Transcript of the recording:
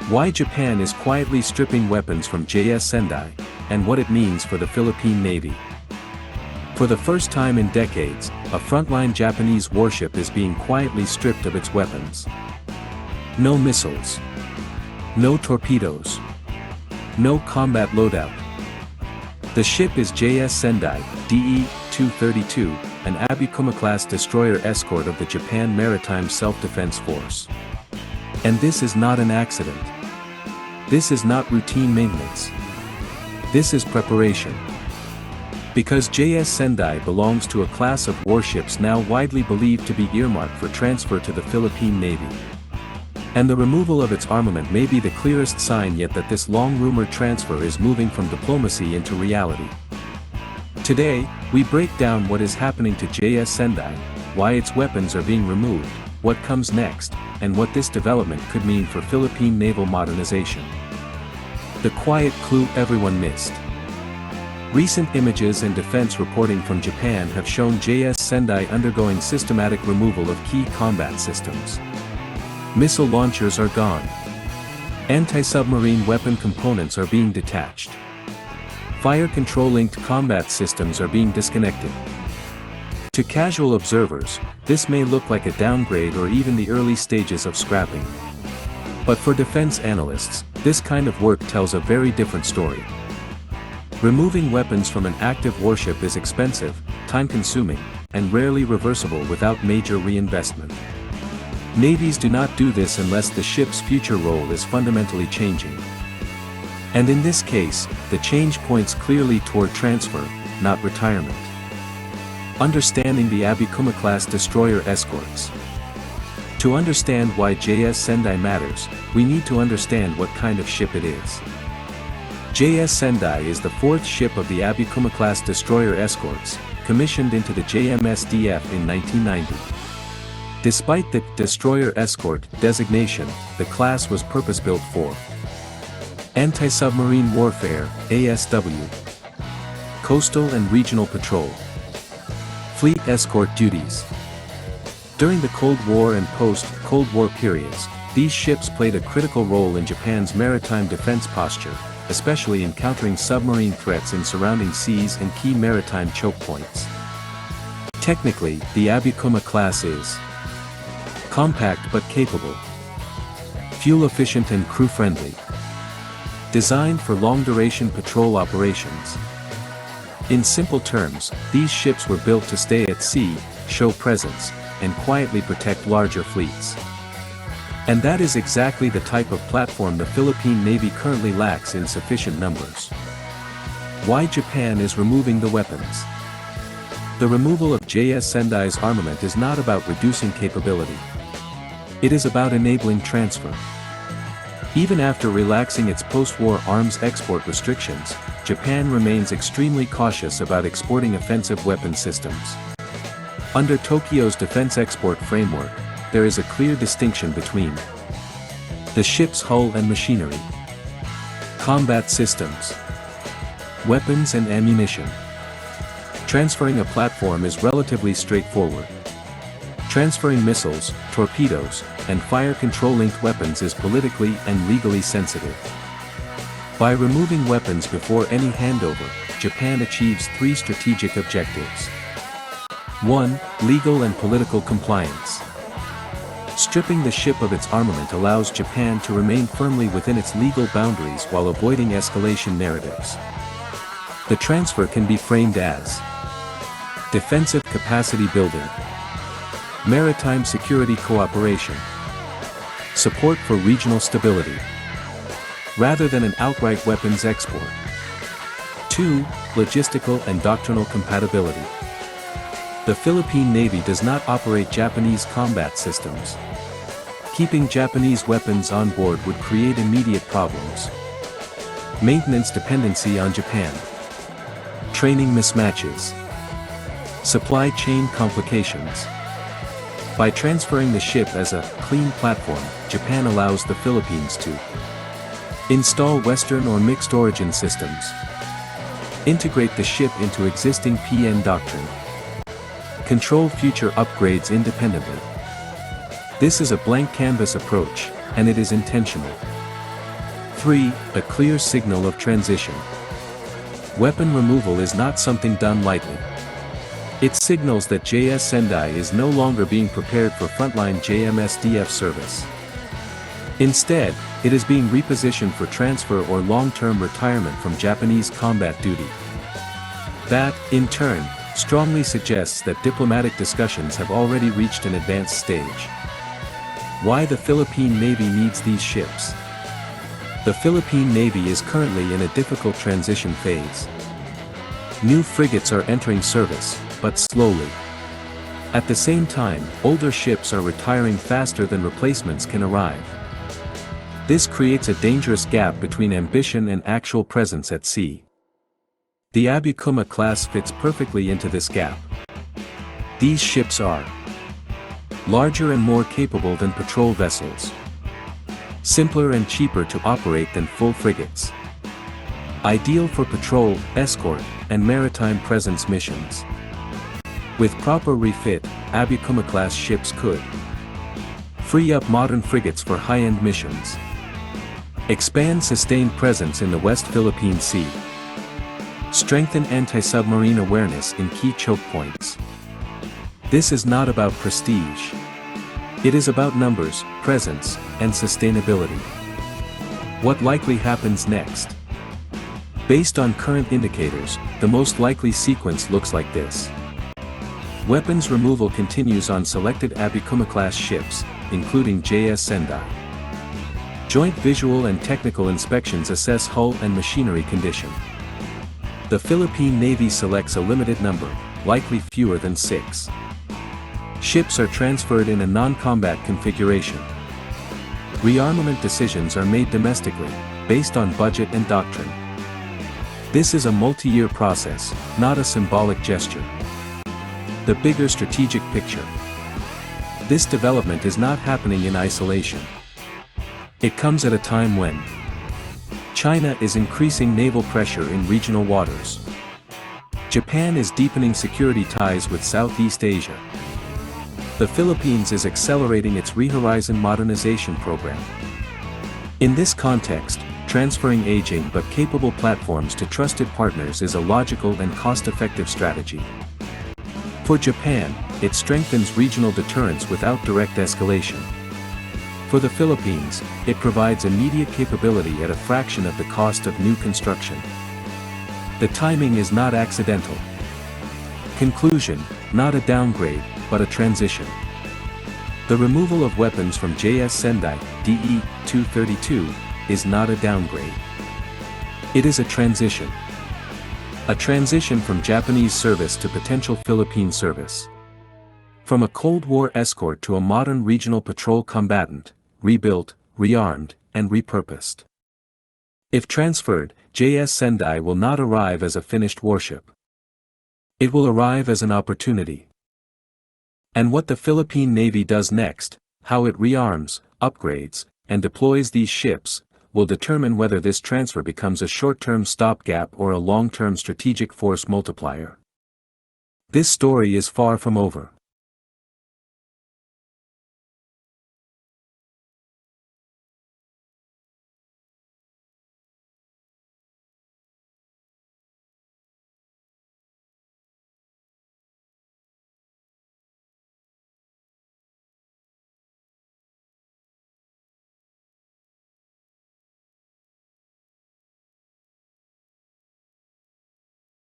Why Japan is quietly stripping weapons from JS Sendai, and what it means for the Philippine Navy. For the first time in decades, a frontline Japanese warship is being quietly stripped of its weapons. No missiles. No torpedoes. No combat loadout. The ship is JS Sendai, DE-232, an Abukuma-class destroyer escort of the Japan Maritime Self-Defense Force. And this is not an accident. This is not routine maintenance. This is preparation. Because JS Sendai belongs to a class of warships now widely believed to be earmarked for transfer to the Philippine Navy. And the removal of its armament may be the clearest sign yet that this long-rumored transfer is moving from diplomacy into reality. Today, we break down what is happening to JS Sendai, why its weapons are being removed, what comes next, and what this development could mean for Philippine naval modernization. The quiet clue everyone missed. Recent images and defense reporting from Japan have shown JS Sendai undergoing systematic removal of key combat systems. Missile launchers are gone. Anti-submarine weapon components are being detached. Fire control-linked combat systems are being disconnected. To casual observers, this may look like a downgrade or even the early stages of scrapping. But for defense analysts, this kind of work tells a very different story. Removing weapons from an active warship is expensive, time-consuming, and rarely reversible without major reinvestment. Navies do not do this unless the ship's future role is fundamentally changing. And in this case, the change points clearly toward transfer, not retirement. Understanding the Abukuma-class destroyer escorts. To understand why JS Sendai matters, we need to understand what kind of ship it is. JS Sendai is the fourth ship of the Abukuma-class destroyer escorts, commissioned into the JMSDF in 1990. Despite the destroyer escort designation, the class was purpose-built for anti-submarine warfare, ASW, coastal and regional patrol, fleet escort duties. During the Cold War and post-Cold War periods, these ships played a critical role in Japan's maritime defense posture, especially in countering submarine threats in surrounding seas and key maritime choke points. Technically, the Abukuma class is compact but capable, fuel-efficient and crew-friendly, designed for long-duration patrol operations. In simple terms, these ships were built to stay at sea, show presence, and quietly protect larger fleets. And that is exactly the type of platform the Philippine Navy currently lacks in sufficient numbers. Why Japan is removing the weapons. The removal of JS Sendai's armament is not about reducing capability. It is about enabling transfer. Even after relaxing its post-war arms export restrictions, Japan remains extremely cautious about exporting offensive weapon systems. Under Tokyo's defense export framework, there is a clear distinction between the ship's hull and machinery, combat systems, weapons and ammunition. Transferring a platform is relatively straightforward. Transferring missiles, torpedoes, and fire control-linked weapons is politically and legally sensitive. By removing weapons before any handover, Japan achieves three strategic objectives. 1. Legal and political compliance. Stripping the ship of its armament allows Japan to remain firmly within its legal boundaries while avoiding escalation narratives. The transfer can be framed as defensive capacity building, maritime security cooperation, support for regional stability, rather than an outright weapons export. 2. Logistical and doctrinal compatibility. The Philippine Navy does not operate Japanese combat systems. Keeping Japanese weapons on board would create immediate problems. Maintenance dependency on Japan. Training mismatches. Supply chain complications. By transferring the ship as a clean platform, Japan allows the Philippines to install Western or mixed origin systems, integrate the ship into existing PN doctrine, control future upgrades independently. This is a blank canvas approach, and it is intentional. 3. A clear signal of transition. Weapon removal is not something done lightly. It signals that JS Sendai is no longer being prepared for frontline JMSDF service. Instead, it is being repositioned for transfer or long-term retirement from Japanese combat duty. That, in turn, strongly suggests that diplomatic discussions have already reached an advanced stage. Why the Philippine Navy needs these ships? The Philippine Navy is currently in a difficult transition phase. New frigates are entering service, but slowly. At the same time, older ships are retiring faster than replacements can arrive. This creates a dangerous gap between ambition and actual presence at sea. The Abukuma class fits perfectly into this gap. These ships are larger and more capable than patrol vessels, simpler and cheaper to operate than full frigates, ideal for patrol, escort, and maritime presence missions. With proper refit, Abukuma-class ships could free up modern frigates for high-end missions, expand sustained presence in the West Philippine Sea, strengthen anti-submarine awareness in key choke points. This is not about prestige. It is about numbers, presence, and sustainability. What likely happens next? Based on current indicators, the most likely sequence looks like this. Weapons removal continues on selected Abukuma-class ships, including JS Sendai. Joint visual and technical inspections assess hull and machinery condition. The Philippine Navy selects a limited number, likely fewer than 6. Ships are transferred in a non-combat configuration. Rearmament decisions are made domestically, based on budget and doctrine. This is a multi-year process, not a symbolic gesture. The bigger strategic picture. This development is not happening in isolation. It comes at a time when China is increasing naval pressure in regional waters. Japan is deepening security ties with Southeast Asia. The Philippines is accelerating its Rehorizon modernization program. In this context, transferring aging but capable platforms to trusted partners is a logical and cost-effective strategy. For Japan, it strengthens regional deterrence without direct escalation. For the Philippines, it provides immediate capability at a fraction of the cost of new construction. The timing is not accidental. Conclusion, not a downgrade, but a transition. The removal of weapons from JS Sendai, DE-232, is not a downgrade. It is a transition. A transition from Japanese service to potential Philippine service. From a Cold War escort to a modern regional patrol combatant, rebuilt, rearmed, and repurposed. If transferred, JS Sendai will not arrive as a finished warship. It will arrive as an opportunity. And what the Philippine Navy does next, how it rearms, upgrades, and deploys these ships, will determine whether this transfer becomes a short-term stopgap or a long-term strategic force multiplier. This story is far from over.